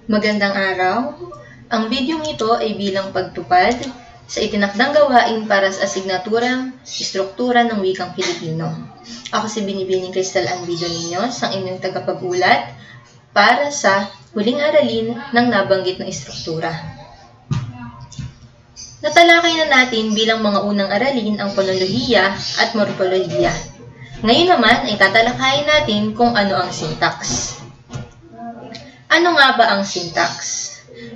Magandang araw! Ang bidyong ito ay bilang pagtupad sa itinakdang gawain para sa asignaturang Istruktura ng Wikang Pilipino. Ako si Binibining Cristal Anbido Niños, ang inyong tagapag-ulat para sa huling aralin ng nabanggit na istruktura. Natalakay na natin bilang mga unang aralin ang ponolohiya at morpolohiya. Ngayon naman ay tatalakayin natin kung ano ang syntax. Ano nga ba ang syntax?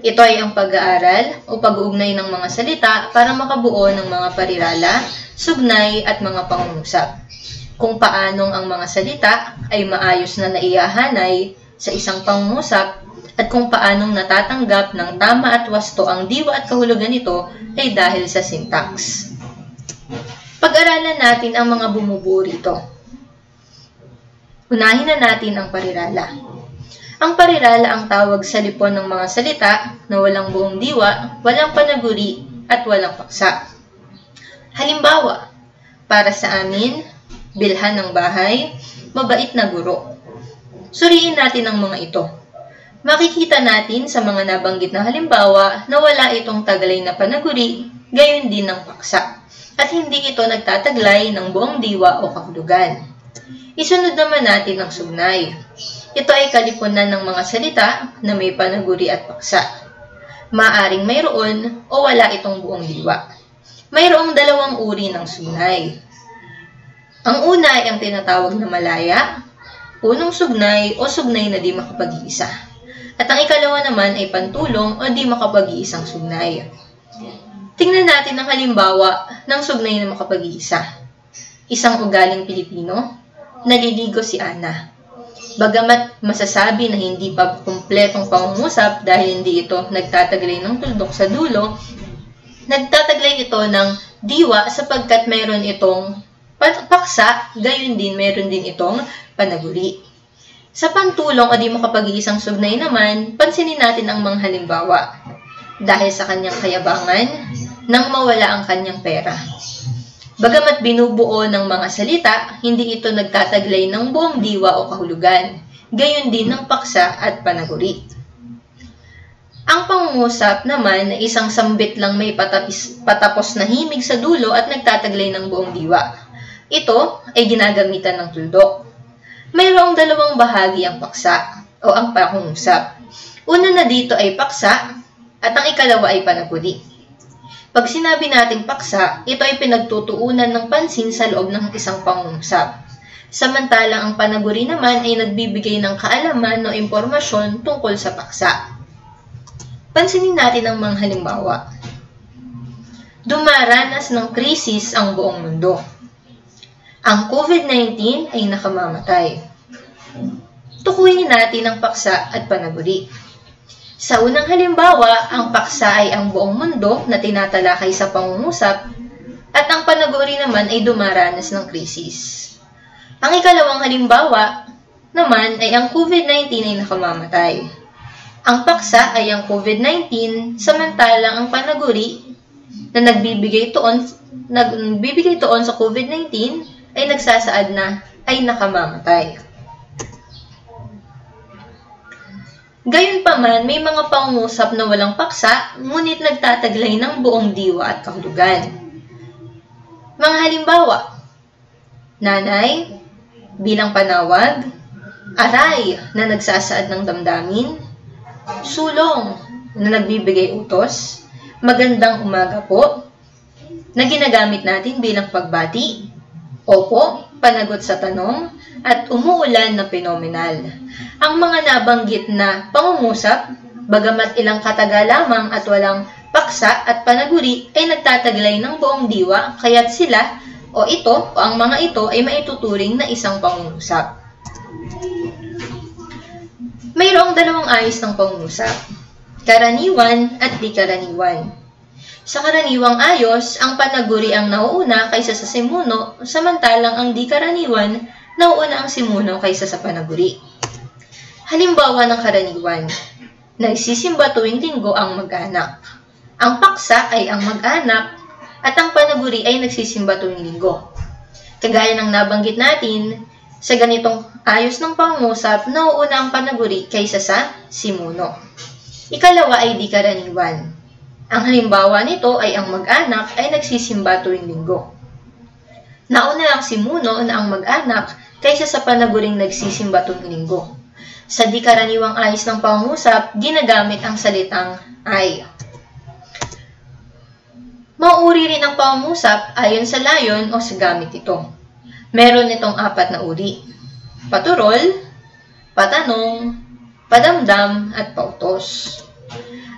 Ito ay ang pag-aaral o pag-uugnay ng mga salita para makabuo ng mga parirala, sugnay at mga pangungusap. Kung paanong ang mga salita ay maayos na naiahanay sa isang pangungusap at kung paanong natatanggap ng tama at wasto ang diwa at kahulugan nito ay dahil sa syntax. Pag-aralan natin ang mga bumubuo rito. Unahin na natin ang parirala. Ang parirala ang tawag sa lipon ng mga salita na walang buong diwa, walang panaguri, at walang paksa. Halimbawa, para sa amin, bilhan ng bahay, mabait na guro. Suriin natin ang mga ito. Makikita natin sa mga nabanggit na halimbawa na wala itong taglay na panaguri, gayon din ng paksa, at hindi ito nagtataglay ng buong diwa o kahulugan. Isunod naman natin ang sugnay. Ito ay kalipunan ng mga salita na may panaguri at paksa. Maaring mayroon o wala itong buong diwa. Mayroong dalawang uri ng sugnay. Ang una ay ang tinatawag na malaya, punong sugnay o sugnay na di makapag-iisa. At ang ikalawa naman ay pantulong o di makapag-iisang sugnay. Tingnan natin ang halimbawa ng sugnay na makapag-iisa. Isang ugaling Pilipino, naliligo si Ana. Bagamat masasabi na hindi pa kumpletong pangungusap dahil hindi ito nagtataglay ng tuldok sa dulo, nagtataglay ito ng diwa sapagkat mayroon itong paksa, gayon din mayroon din itong panaguri. Sa pantulong o di makapag-iisang sugnay naman, pansinin natin ang mga halimbawa. Dahil sa kanyang kayabangan, nang mawala ang kanyang pera. Bagamat binubuo ng mga salita, hindi ito nagtataglay ng buong diwa o kahulugan, gayon din ng paksa at panaguri. Ang pangungusap naman ay isang sambit lang may patapos na himig sa dulo at nagtataglay ng buong diwa. Ito ay ginagamitan ng tuldok. Mayroong dalawang bahagi ang paksa o ang pangungusap. Una na dito ay paksa at ang ikalawa ay panaguri. Pag sinabi nating paksa, ito ay pinagtutuunan ng pansin sa loob ng isang pangungusap. Samantalang ang panaguri naman ay nagbibigay ng kaalaman o impormasyon tungkol sa paksa. Pansinin natin ang mga halimbawa. Dumaranas ng krisis ang buong mundo. Ang COVID-19 ay nakamamatay. Tukuyin natin ang paksa at panaguri. Sa unang halimbawa, ang paksa ay ang buong mundo na tinatalakay sa pangungusap at ang panaguri naman ay dumaranas ng krisis. Ang ikalawang halimbawa naman ay ang COVID-19 ay nakamamatay. Ang paksa ay ang COVID-19 samantalang ang panaguri na nagbibigay tuon sa COVID-19 ay nagsasaad na ay nakamamatay. Gayunpaman, may mga pangungusap na walang paksa, ngunit nagtataglay ng buong diwa at kahulugan. Mga halimbawa, nanay, bilang panawag, aray na nagsasaad ng damdamin, sulong na nagbibigay utos, magandang umaga po, na ginagamit natin bilang pagbati, opo, panagot sa tanong, at umuulan na phenomenal. Ang mga nabanggit na pangungusap, bagamat ilang kataga lamang at walang paksa at panaguri ay nagtataglay ng buong diwa, kaya't sila o ito o ang mga ito ay maituturing na isang pangungusap. Mayroong dalawang ayos ng pangungusap, karaniwan at di karaniwan. Sa karaniwang ayos, ang panaguri ang nauuna kaysa sa simuno, samantalang ang di karaniwan, nauuna ang simuno kaysa sa panaguri. Halimbawa ng karaniwan, nagsisimba tuwing linggo ang mag-anak. Ang paksa ay ang mag-anak at ang panaguri ay nagsisimba tuwing linggo. Kagaya ng nabanggit natin, Sa ganitong ayos ng pangungusap, nauuna ang panaguri kaysa sa simuno. Ikalawa ay di karaniwan. Ang halimbawa nito ay ang mag-anak ay nagsisimba tuwing linggo. Nauna ang simuno na ang mag-anak kaysa sa panaguring nagsisimba tuwing linggo. Sa di karaniwang ayos ng pangungusap, ginagamit ang salitang ay. Mauri rin ang pangungusap ayon sa layon o sa gamit ito. Meron itong 4 na uri: paturol, patanong, padamdam, at pautos.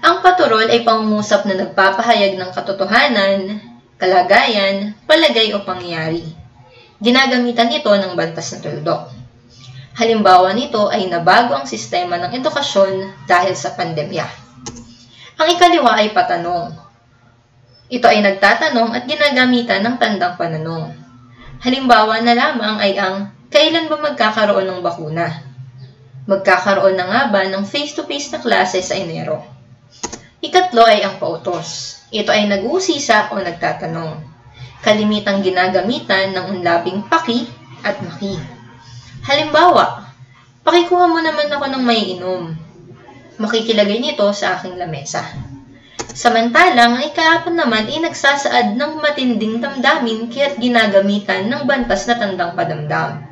Ang paturol ay pangungusap na nagpapahayag ng katotohanan, kalagayan, palagay o pangyayari. Ginagamitan ito ng bantas na tuldok. Halimbawa nito ay nabago ang sistema ng edukasyon dahil sa pandemya. Ang ikaliwa ay patanong. Ito ay nagtatanong at ginagamitan ng tandang pananong. Halimbawa na lamang ay ang kailan ba magkakaroon ng bakuna? Magkakaroon na nga ba ng face-to-face na klase sa Enero? Ikatlo ay ang pautos. Ito ay nag-uusisa o nagtatanong. Kalimitang ginagamitan ng unlabing paki at maki. Halimbawa, pakikuha mo naman ako ng maiinom. Makikilagay nito sa aking lamesa. Samantalang, ang ika-4 naman ay nagsasaad ng matinding damdamin kaya't ginagamitan ng bantas na tandang padamdam.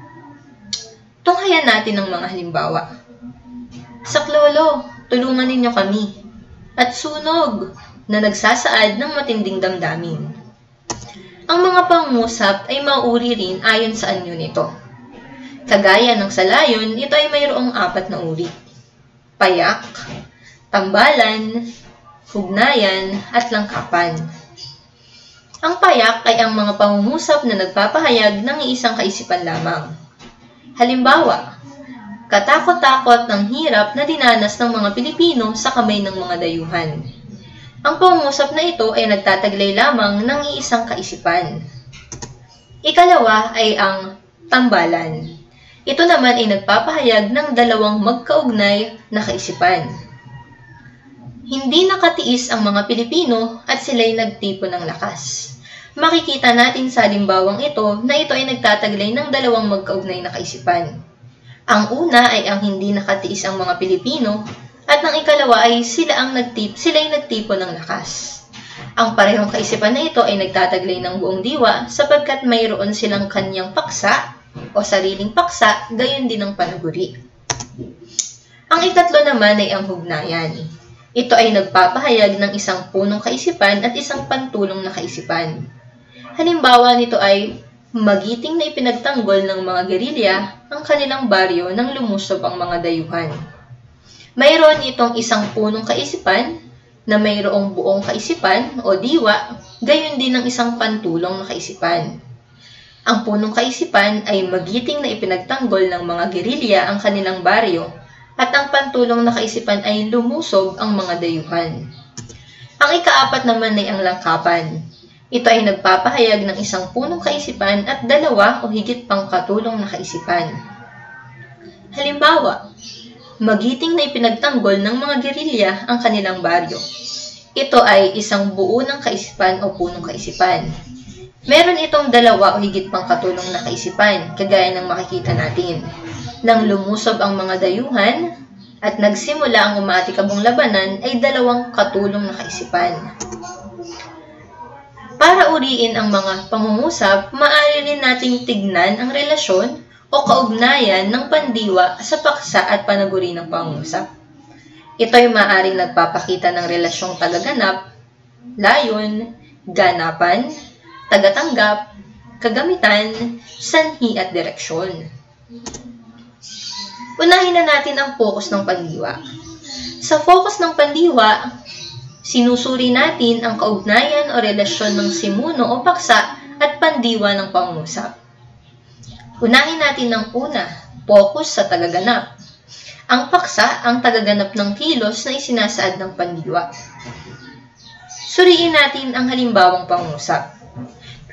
Tunghayan natin ang mga halimbawa. Saklolo, tulungan ninyo kami. At sunog, na nagsasaad ng matinding damdamin. Ang mga pangungusap ay mauri rin ayon sa anyo nito. Kagaya ng sa layon, ito ay mayroong 4 na uri: payak, tambalan, hugnayan, at langkapan. Ang payak ay ang mga pangungusap na nagpapahayag ng iisang kaisipan lamang. Halimbawa, katakot-takot ng hirap na dinanas ng mga Pilipino sa kamay ng mga dayuhan. Ang pangungusap na ito ay nagtataglay lamang ng iisang kaisipan. Ikalawa ay ang tambalan. Ito naman ay nagpapahayag ng 2 magkaugnay na kaisipan. Hindi nakatiis ang mga Pilipino at sila'y nagtipon ng lakas. Makikita natin sa halimbawang ito na ito ay nagtataglay ng 2 magkaugnay na kaisipan. Ang una ay ang hindi nakatiis ang mga Pilipino at ang ikalawa ay sila'y nagtipon ng lakas. Ang parehong kaisipan na ito ay nagtataglay ng buong diwa sapagkat mayroon silang kanyang paksa o sariling paksa, gayon din ang panaguri. Ang ikatlo naman ay ang hugnayan. Ito ay nagpapahayag ng isang punong kaisipan at isang pantulong na kaisipan. Halimbawa nito ay magiting na ipinagtanggol ng mga gerilya ang kanilang baryo nang lumusob ang mga dayuhan. Mayroon itong isang punong kaisipan na mayroong buong kaisipan o diwa, gayon din ng isang pantulong na kaisipan. Ang punong kaisipan ay magiting na ipinagtanggol ng mga gerilya ang kanilang baryo at ang pantulong na kaisipan ay lumusob ang mga dayuhan. Ang ika-4 naman ay ang langkapan. Ito ay nagpapahayag ng isang punong kaisipan at 2 o higit pang katulong na kaisipan. Halimbawa, magiting na ipinagtanggol ng mga gerilya ang kanilang baryo. Ito ay isang buo ng kaisipan o punong kaisipan. Meron itong 2 o higit pang katulong na kaisipan, kagaya ng makikita natin. Nang lumusob ang mga dayuhan at nagsimula ang umatikabong labanan ay 2 katulong na kaisipan. Para uriin ang mga pangungusap, maaari rin nating tignan ang relasyon o kaugnayan ng pandiwa sa paksa at panaguri ng pangungusap. Ito ay maaaring nagpapakita ng relasyong tagaganap, layon, ganapan, tagatanggap, kagamitan, sanhi at direksyon. Unahin na natin ang focus ng pandiwa. Sa focus ng pandiwa, sinusuri natin ang kaugnayan o relasyon ng simuno o paksa at pandiwa ng pangungusap. Unahin natin ang una, focus sa tagaganap. Ang paksa ang tagaganap ng kilos na isinasaad ng pandiwa. Suriin natin ang halimbawang pangungusap.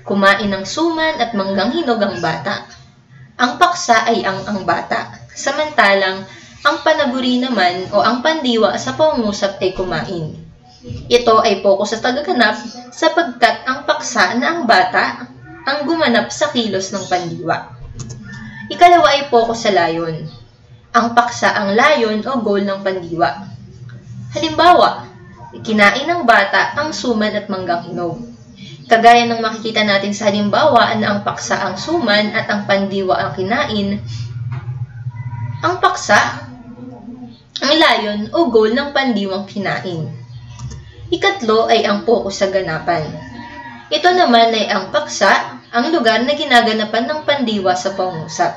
Kumain ng suman at manggang hinog ang bata. Ang paksa ay ang bata. Samantalang, ang panaguri naman o ang pandiwa sa pangungusap ay kumain. Ito ay focus sa tagaganap sapagkat ang paksa na ang bata ang gumanap sa kilos ng pandiwa. Ikalawa ay focus sa layon. Ang paksa ang layon o goal ng pandiwa. Halimbawa, kinain ng bata ang suman at manggang hinog. Kagaya ng makikita natin sa halimbawa na ang paksa ang suman at ang pandiwa ang kinain, ang paksa ang layon o goal ng pandiwang kinain. Ikatlo ay ang focus sa ganapan. Ito naman ay ang paksa, ang lugar na ginaganapan ng pandiwa sa pangungusap.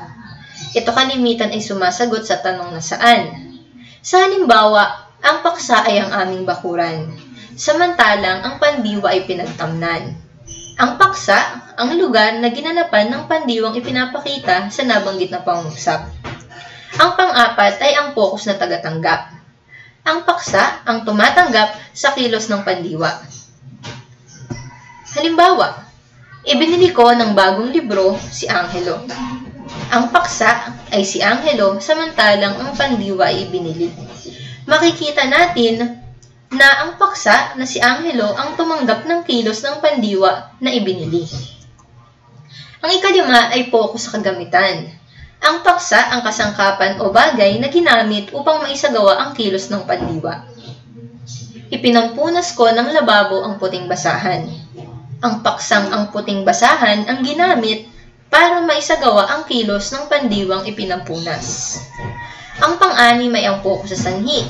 Ito kalimitan ay sumasagot sa tanong na saan. Sa halimbawa, ang paksa ay ang aming bakuran, samantalang ang pandiwa ay pinagtamnan. Ang paksa, ang lugar na ginanapan ng pandiwang ipinapakita sa nabanggit na pangungusap. Ang pang-apat ay ang focus na tagatanggap. Ang paksa ang tumatanggap sa kilos ng pandiwa. Halimbawa, ibinili ko ng bagong libro si Angelo. Ang paksa ay si Angelo, samantalang ang pandiwa ay ibinili. Makikita natin na ang paksa na si Angelo ang tumanggap ng kilos ng pandiwa na ibinili. Ang ikalima ay focus sa kagamitan. Ang paksa ang kasangkapan o bagay na ginamit upang maisagawa ang kilos ng pandiwa. Ipinampunas ko ng lababo ang puting basahan. Ang paksang ang puting basahan ang ginamit para maisagawa ang kilos ng pandiwang ipinampunas. Ang pang-anim ay ang focus sa sanhi.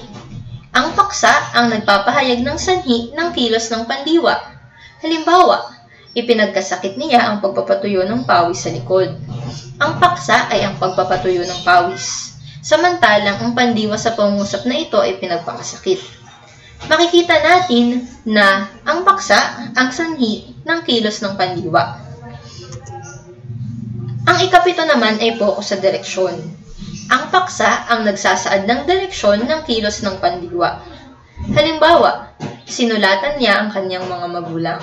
Ang paksa ang nagpapahayag ng sanhi ng kilos ng pandiwa. Halimbawa, ipinagkasakit niya ang pagpapatuyo ng pawis sa likod. Ang paksa ay ang pagpapatuyo ng pawis, samantalang ang pandiwa sa pangungusap na ito ay pinagpakasakit. Makikita natin na ang paksa ang sanhi ng kilos ng pandiwa. Ang ikapito naman ay focus sa direksyon. Ang paksa ang nagsasaad ng direksyon ng kilos ng pandiwa. Halimbawa, sinulatan niya ang kanyang mga magulang.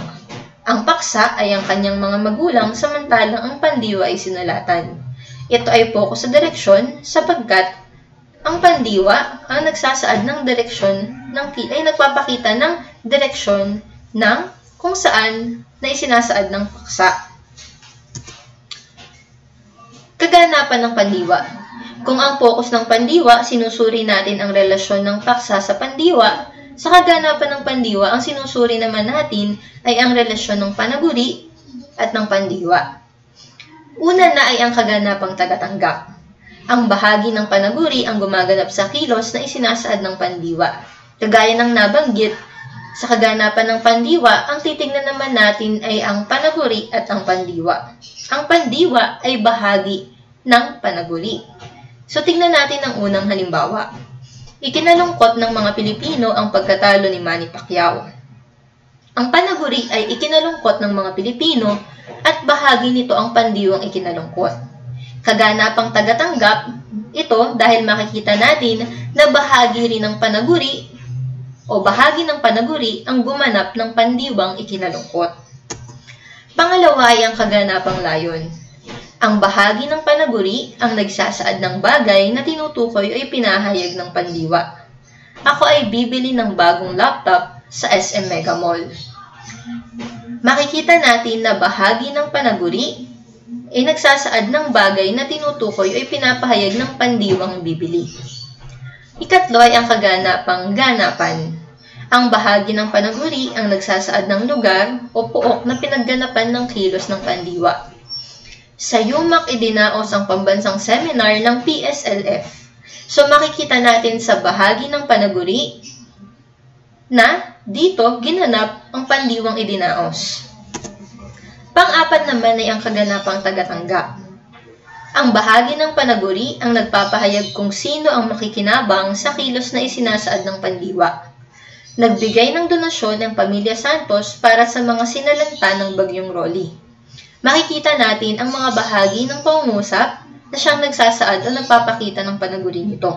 Ang paksa ay ang kanyang mga magulang, samantalang ang pandiwa ay sinulatan. Ito ay focus sa direksyon sapagkat ang pandiwa ang nagsasaad ng direksyon ay nagpapakita ng direksyon ng kung saan na isinasaad ng paksa. Kaganapan ng pandiwa. Kung ang focus ng pandiwa, sinusuri natin ang relasyon ng paksa sa pandiwa, sa kaganapan ng pandiwa, ang sinusuri naman natin ay ang relasyon ng panaguri at ng pandiwa. Una na ay ang kaganapang tagatanggap. Ang bahagi ng panaguri ang gumaganap sa kilos na isinasaad ng pandiwa. Kagaya ng nabanggit, sa kaganapan ng pandiwa, ang titignan naman natin ay ang panaguri at ang pandiwa. Ang pandiwa ay bahagi ng panaguri. So, tignan natin ang unang halimbawa. Ikinalungkot ng mga Pilipino ang pagkatalo ni Manny Pacquiao. Ang panaguri ay ikinalungkot ng mga Pilipino at bahagi nito ang pandiwang ikinalungkot. Kaganapang tagatanggap, ito dahil makikita natin na bahagi rin ng panaguri o bahagi ng panaguri ang gumanap ng pandiwang ikinalungkot. Pangalawa ay ang kaganapang layon. Ang bahagi ng panaguri ang nagsasaad ng bagay na tinutukoy o ipinahayag ng pandiwa. Ako ay bibili ng bagong laptop sa SM Mega Mall. Makikita natin na bahagi ng panaguri ay nagsasaad ng bagay na tinutukoy o ipinapahayag ng pandiwang bibili. Ikatlo ay ang kaganapang ganapan. Ang bahagi ng panaguri ang nagsasaad ng lugar o pook na pinagganapan ng kilos ng pandiwa. Sa UMAC idinaos ang pambansang seminar ng PSLF. So makikita natin sa bahagi ng panaguri na dito ginanap ang pandiwang idinaos. Pang-apat naman ay ang kaganapang tagatanggap. Ang bahagi ng panaguri ang nagpapahayag kung sino ang makikinabang sa kilos na isinasaad ng pandiwa. Nagbigay ng donasyon ang Pamilya Santos para sa mga sinalanta ng Bagyong Rolly. Makikita natin ang mga bahagi ng pangungusap na siyang nagsasaad o nagpapakita ng panaguri nito.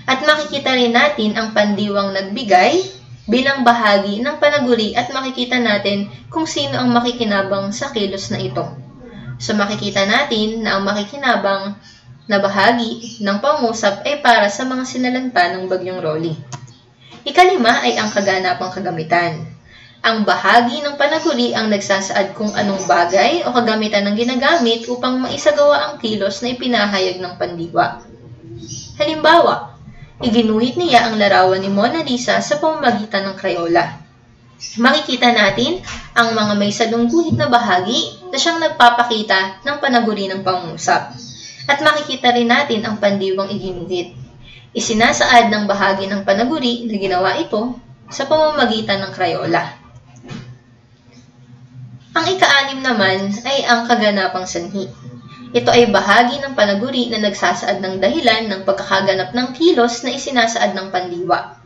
At makikita rin natin ang pandiwang nagbigay bilang bahagi ng panaguri at makikita natin kung sino ang makikinabang sa kilos na ito. So makikita natin na ang makikinabang na bahagi ng pangungusap ay para sa mga sinalanta ng Bagyong Rolly. Ikalima ay ang kaganapang kagamitan. Ang bahagi ng panaguri ang nagsasaad kung anong bagay o kagamitan ng ginagamit upang maisagawa ang kilos na ipinahayag ng pandiwa. Halimbawa, iginuhit niya ang larawan ni Mona Lisa sa pamamagitan ng Crayola. Makikita natin ang mga may salungguhit na bahagi na siyang nagpapakita ng panaguri ng pangungusap. At makikita rin natin ang pandiwang iginuhit. Isinasaad ng bahagi ng panaguri na ginawa ito sa pamamagitan ng Crayola. Ang ika-6 naman ay ang kaganapang sanhi. Ito ay bahagi ng panaguri na nagsasaad ng dahilan ng pagkakaganap ng kilos na isinasaad ng pandiwa.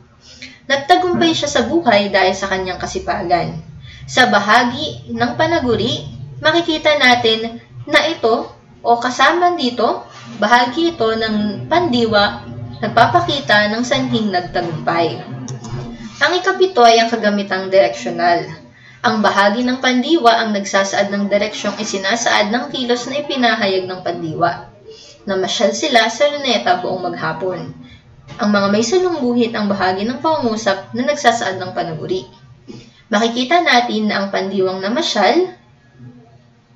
Nagtagumpay siya sa buhay dahil sa kanyang kasipagan. Sa bahagi ng panaguri, makikita natin na ito o kasama dito, bahagi ito ng pandiwa nagpapakita ng sanhing nagtagumpay. Ang ika-7 ay ang kagamitang direksyonal. Ang bahagi ng pandiwa ang nagsasaad ng direksyong isinasaad ng kilos na ipinahayag ng pandiwa. Namasyal sila sa luneta buong maghapon. Ang mga may salungguhit ang bahagi ng pangungusap na nagsasaad ng panaguri. Makikita natin na ang pandiwang namasyal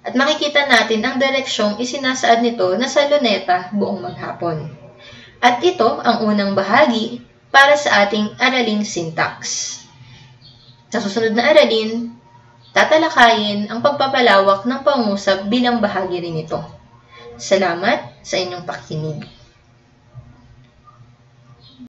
at makikita natin ang direksyong isinasaad nito na sa luneta buong maghapon. At ito ang unang bahagi para sa ating araling syntax. Sa susunod na aralin, tatalakayin ang pagpapalawak ng pangungusap bilang bahagi rin ito. Salamat sa inyong pakikinig.